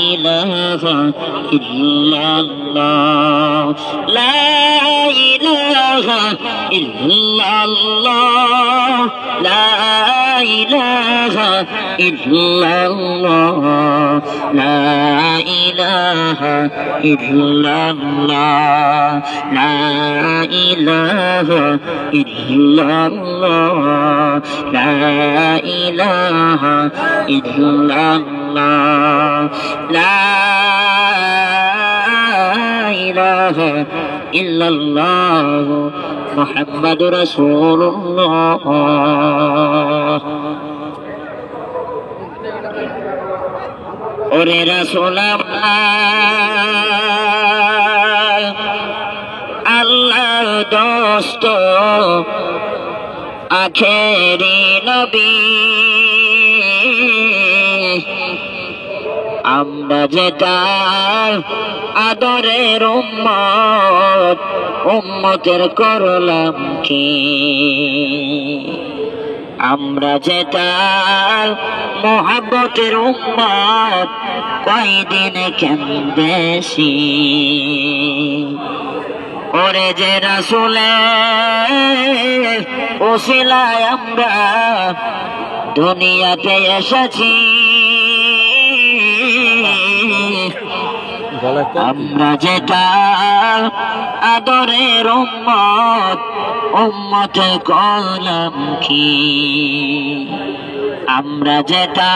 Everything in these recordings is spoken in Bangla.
ইলাহা ইল্লাল্লাহ লা ইলাহা ইল্লাল্লাহ লা ইলাহা ইল্লাল্লাহ লা ইলাহা ইল্লাল্লাহ লা ইলাহা ইল্লাল্লাহ লা ইলাহা ইল্লাল্লাহ লা ইলাহা ইল্লাল্লাহ মুহাম্মাদুর রাসূলুল্লাহ। ওরে রাসূল আল্লাহ দোস্ত আখেরি নবী, আমরা যে তার আদরের উম্মত, উম্মতের করলাম কি? আমরা যে তার মোহাব্বতের উম্মত, কয়দিন কেন্দেছি। ওরে যে রাসূলের ওসিলায় আমরা দুনিয়াতে এসেছি, আমরা যেটা আদরের উম্মত, উম্মত করলাম কি? আমরা যেটা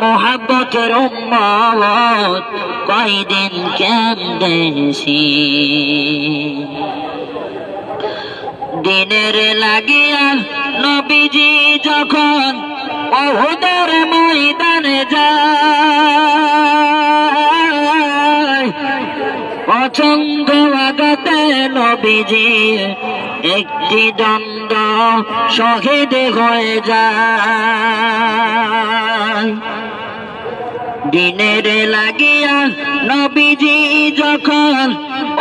মোহাব্বতের উম্মত, কয়দিন কেন্দেছি। দিনের লাগিয়া নবীজি যখন উহুদের ময়দানে যায়, প্রচন্ড আঘাতে নবীজি একটি দ্বন্দ্ব শহীদ হয়ে যায়। দিনের লাগিয়া নবীজি যখন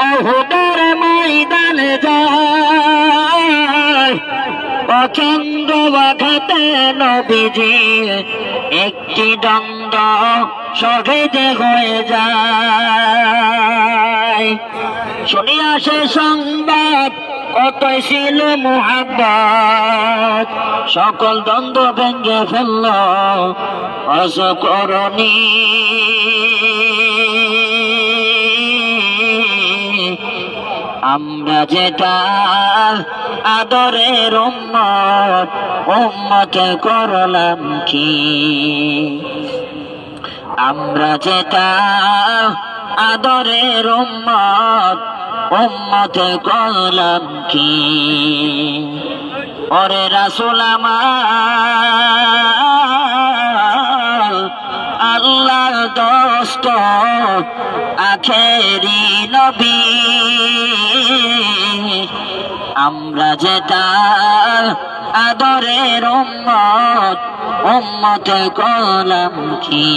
উহুদের ময়দানে যায়, প্রচন্ড আঘাতে নবীজি একটি দ্বন্দ্ব শহীদ হয়ে যায়। শুনিয়া সে সংবাদ কতই ছিল মুহাব্বত, সকল দ্বন্দ্ব ভেঙ্গে ফেলল অসকরণী। আমরা যেটা আদরের উম্মত, উম্মত করলাম কি? আমরা যেটা আদরের উম্মত, উম্মত করলাম কি? ওরে রাসূল আমার আল্লাহ দোস্ত আখেরি নবী, আমরা যেটা আদরের উম্মত, উম্মত করলাম কি?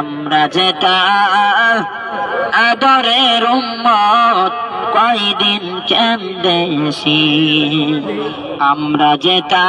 আমরা যেটা আদরের উম্মত, কয়দিন কেন্দেছি। আমরা যেটা